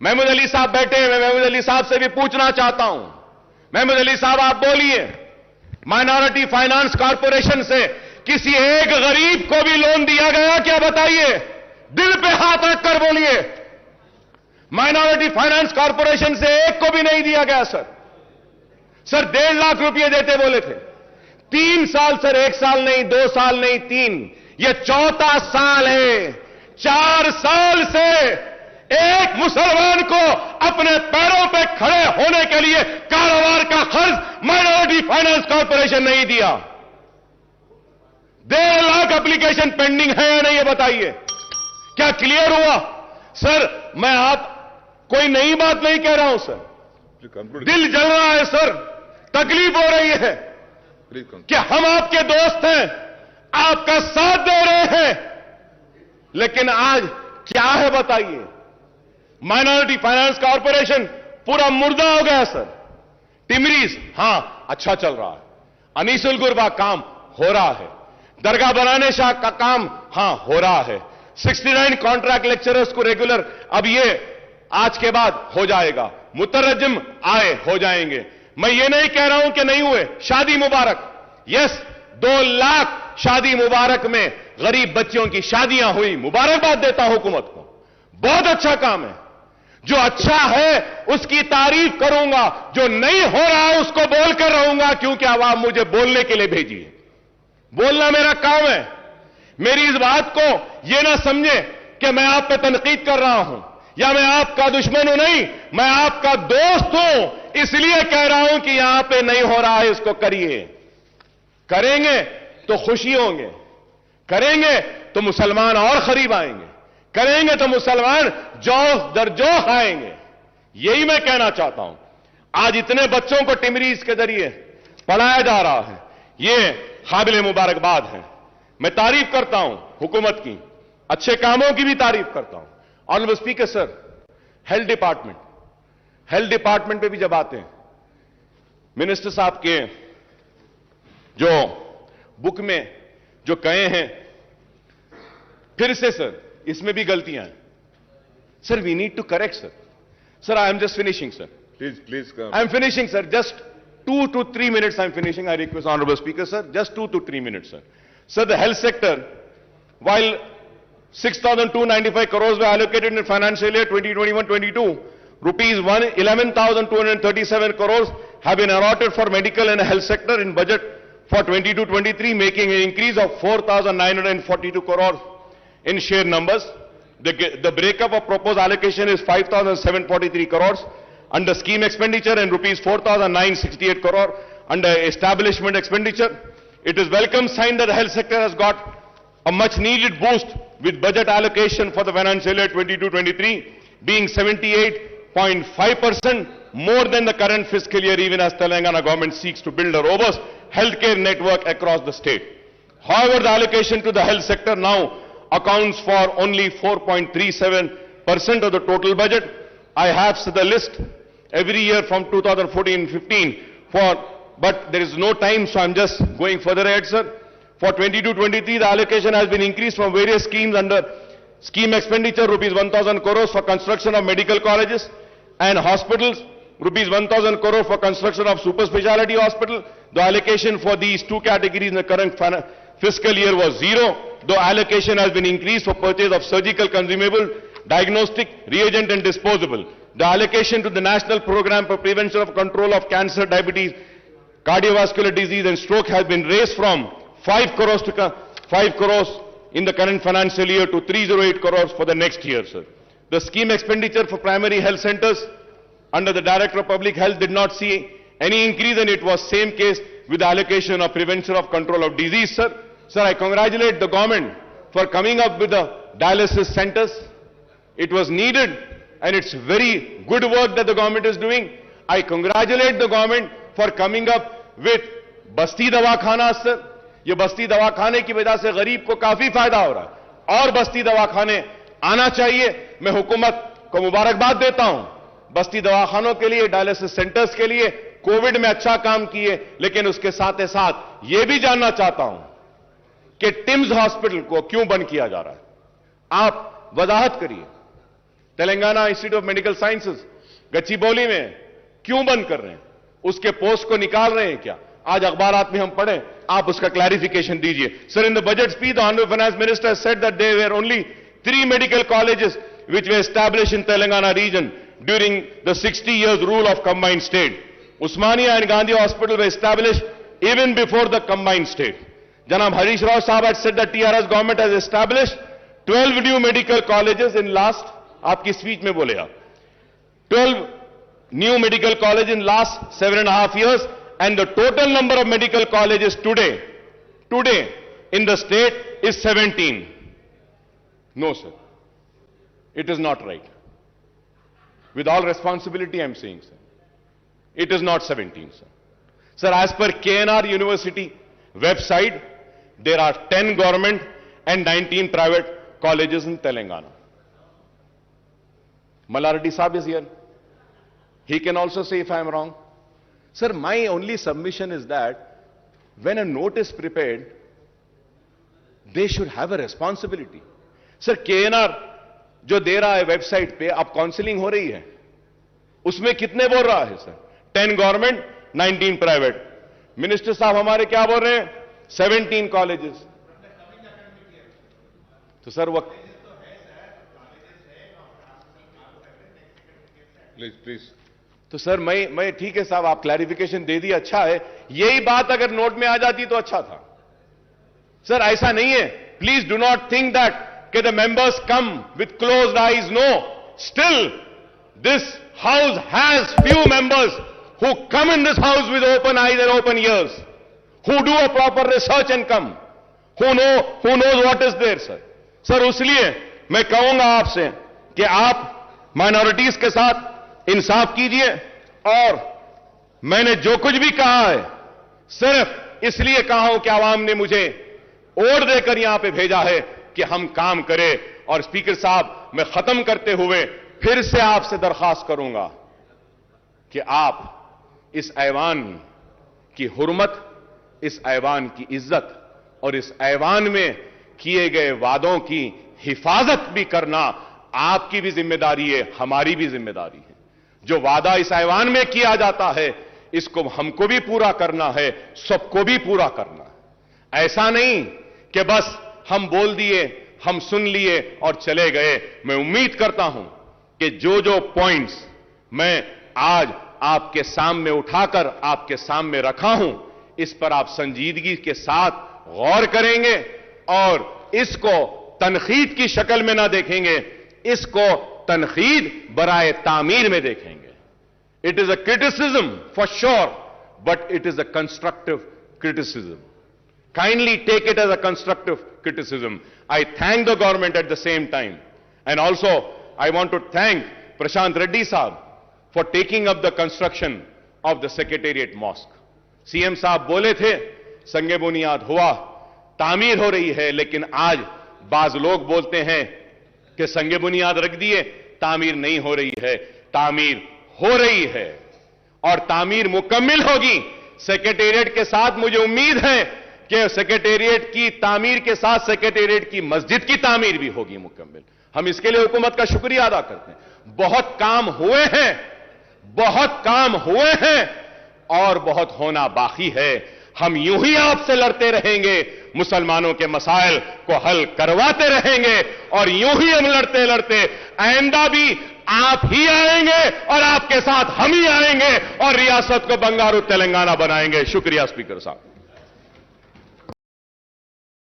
महमूद अली साहब बैठे हैं, मैं महमूद अली साहब से भी पूछना चाहता हूं। महमूद अली साहब, आप बोलिए, माइनॉरिटी फाइनेंस कॉरपोरेशन से किसी एक गरीब को भी लोन दिया गया क्या? बताइए, दिल पे हाथ रखकर बोलिए। माइनॉरिटी फाइनेंस कॉरपोरेशन से एक को भी नहीं दिया गया सर। सर 1.5 लाख रुपए देते बोले थे। 3 साल सर, 1 साल नहीं, 2 साल नहीं, 3, ये 4था साल है। 4 साल से एक मुसलमान को अपने पैरों पे खड़े होने के लिए कारोबार का खर्च माइनॉरिटी फाइनेंस कॉरपोरेशन नहीं दिया। 1.5 लाख एप्लीकेशन पेंडिंग है या नहीं, ये बताइए। क्या क्लियर हुआ? सर मैं आप कोई नई बात नहीं कह रहा हूं सर, दिल जल रहा है सर, तकलीफ हो रही है कि हम आपके दोस्त हैं, आपका साथ दे रहे हैं, लेकिन आज क्या है बताइए। माइनॉरिटी फाइनेंस कॉरपोरेशन पूरा मुर्दा हो गया सर। टिमरीज हां अच्छा चल रहा है, अनीसुल गुरबा काम हो रहा है, दरगाह बनाने शाह का काम हां हो रहा है, 69 कॉन्ट्रैक्ट लेक्चरर्स को रेगुलर अब ये आज के बाद हो जाएगा, मुतरज्जिम आए हो जाएंगे। मैं ये नहीं कह रहा हूं कि नहीं हुए। शादी मुबारक, यस 2 लाख शादी मुबारक में गरीब बच्चियों की शादियां हुई, मुबारकबाद देता हूं हुकूमत को, बहुत अच्छा काम है। जो अच्छा है उसकी तारीफ करूंगा, जो नहीं हो रहा है उसको बोलकर रहूंगा, क्योंकि आवाम मुझे बोलने के लिए भेजी है, बोलना मेरा काम है। मेरी इस बात को यह ना समझे कि मैं आप पे तनकीद कर रहा हूं या मैं आपका दुश्मन हूं, नहीं, मैं आपका दोस्त हूं, इसलिए कह रहा हूं कि यहां पे नहीं हो रहा है, इसको करिए। करेंगे तो खुशी होंगे, करेंगे तो मुसलमान और करीब आएंगे, करेंगे तो मुसलमान जोश दर जोश आएंगे। यही मैं कहना चाहता हूं। आज इतने बच्चों को टिमरीज के जरिए पढ़ाया जा रहा है, ये काबिल मुबारकबाद है। मैं तारीफ करता हूं हुकूमत की, अच्छे कामों की भी तारीफ करता हूं। Honourable speaker sir, health department पे भी जब आते हैं, मिनिस्टर साहब के जो बुक में जो कहे हैं, फिर से सर इसमें भी गलतियां हैं sir, we need to correct sir. Sir I am just finishing sir, please I am finishing sir, just 2 to 3 minutes I am finishing. I request honorable speaker sir, just 2 to 3 minutes sir. Sir, the health sector, while 6,295 crores were allocated in financial year 2021-22, rupees 11,237 crores have been allotted for medical and health sector in budget for 22-23, making an increase of 4,942 crores in share numbers. The breakup of proposed allocation is 5,743 crores under scheme expenditure and rupees 4,968 crore under establishment expenditure. It is welcome sign that the health sector has got a much needed boost with budget allocation for the financial year 22-23 being 78.5% more than the current fiscal year, even as Telangana government seeks to build a robust healthcare network across the state. However, the allocation to the health sector now accounts for only 4.37% of the total budget. I have the list every year from 2014-15 but there is no time, so I'm just going further ahead, sir. For 22-23, the allocation has been increased from various schemes under scheme expenditure, rupees 1,000 crores for construction of medical colleges and hospitals, rupees 1,000 crores for construction of super speciality hospital. The allocation for these two categories in the current fiscal year was 0, though allocation has been increased for purchase of surgical consumable, diagnostic, reagent and disposable. The allocation to the National Program for Prevention of Control of Cancer, Diabetes, Cardiovascular Disease and Stroke has been raised from 5 crores to 5 crores in the current financial year to 308 crores for the next year, sir. The scheme expenditure for primary health centers under the Director of Public Health did not see any increase, and it was same case with the allocation of prevention of control of disease, sir. Sir, I congratulate the government for coming up with the dialysis centers. It was needed and it's very good work that the government is doing. I congratulate the government for coming up with बस्ती दवाखाना, sir. ये बस्ती दवाखाने की वजह से गरीब को काफी फायदा हो रहा है और बस्ती दवाखाने आना चाहिए। मैं हुकूमत को मुबारकबाद देता हूं बस्ती दवाखानों के लिए, डायलिसिस सेंटर्स के लिए। कोविड में अच्छा काम किए, लेकिन उसके साथ ही साथ यह भी जानना चाहता हूं कि टिम्स हॉस्पिटल को क्यों बंद किया जा रहा है। आप वजाहत करिए। Telangana institute of medical sciences Gachibowli में क्यों बंद कर रहे हैं? उसके पोस्ट को निकाल रहे हैं क्या? आज अखबारात में हम पढ़ें, आप उसका क्लैरिफिकेशन दीजिए। Sir, in the budget speech the honourable finance minister said that there were only 3 medical colleges which were established in Telangana region during the 60 years rule of combined state. Usmania and Gandhi Hospital were established even before the combined state. Janab Harish Rao Sahab had said that TRS government has established 12 new medical colleges in last, आपकी speech में बोले आप, 12 new medical colleges in last 7.5 years, and the total number of medical colleges today in the state is 17. No, sir. It is not right. With all responsibility, I am saying, sir. It is not 17, sir. Sir, as per KNR University website, there are 10 government and 19 private colleges in Telangana. Malardi Saab is here. He can also say if I am wrong. Sir, my only submission is that when a note is prepared, they should have a responsibility. Sir, KNR जो दे रहा है website पे, अब counselling हो रही है, उसमें कितने बोल रहा है सर? 10 government, 19 private. मिनिस्टर साहब हमारे क्या बोल रहे हैं? 17 कॉलेजेस। तो सर वो प्लीज तो सर मैं ठीक है साहब, आप क्लैरिफिकेशन दे दिए, अच्छा है। यही बात अगर नोट में आ जाती तो अच्छा था। सर ऐसा नहीं है, please do not think that the members come with closed eyes. No, still this house has few members who come in this house with open eyes and open ears, who do a proper research and come, who knows what is there, sir. Sir, इसलिए मैं कहूंगा आपसे कि आप minorities के साथ इंसाफ कीजिए, और मैंने जो कुछ भी कहा है सिर्फ इसलिए कहा हूं कि आवाम ने मुझे वोट देकर यहां पे भेजा है कि हम काम करें। और स्पीकर साहब, मैं खत्म करते हुए फिर से आपसे दरखास्त करूंगा कि आप इस ऐवान की हुर्मत, इस ऐवान की इज्जत और इस ऐवान में किए गए वादों की हिफाजत भी करना आपकी भी जिम्मेदारी है, हमारी भी जिम्मेदारी है। जो वादा इस ऐवान में किया जाता है, इसको हमको भी पूरा करना है, सबको भी पूरा करना है। ऐसा नहीं कि बस हम बोल दिए, हम सुन लिए और चले गए। मैं उम्मीद करता हूं कि जो जो पॉइंट्स मैं आज आपके सामने उठाकर आपके सामने रखा हूं, इस पर आप संजीदगी के साथ गौर करेंगे और इसको तनकीद की शक्ल में ना देखेंगे, इसको तनकीद बराए तामीर में देखेंगे। It is a criticism for sure, but it is a constructive criticism. Kindly take it as a constructive criticism. I thank the government at the same time. And also, I want to thank Prashant Reddy Saab for taking up the construction of the Secretariat Mosque. CM साहब बोले थे, संगे बुनियाद हुआ, तामीर हो रही है, लेकिन आज बाज लोग बोलते हैं कि संगे बुनियाद रख दिए, तामीर नहीं हो रही है। तामीर हो रही है और तामीर मुकम्मिल होगी। सेक्रेटेरिएट के साथ मुझे उम्मीद है कि सेक्रेटेरिएट की तामीर के साथ सेक्रेटेरिएट की मस्जिद की तामीर भी होगी मुकम्मिल। हम इसके लिए हुकूमत का शुक्रिया अदा करते हैं। बहुत काम हुए हैं, बहुत काम हुए हैं और बहुत होना बाकी है। हम यूं ही आपसे लड़ते रहेंगे, मुसलमानों के मसाइल को हल करवाते रहेंगे और यूं ही हम लड़ते लड़ते आइंदा भी आप ही आएंगे और आपके साथ हम ही आएंगे और रियासत को बंगारू तेलंगाना बनाएंगे। शुक्रिया स्पीकर साहब।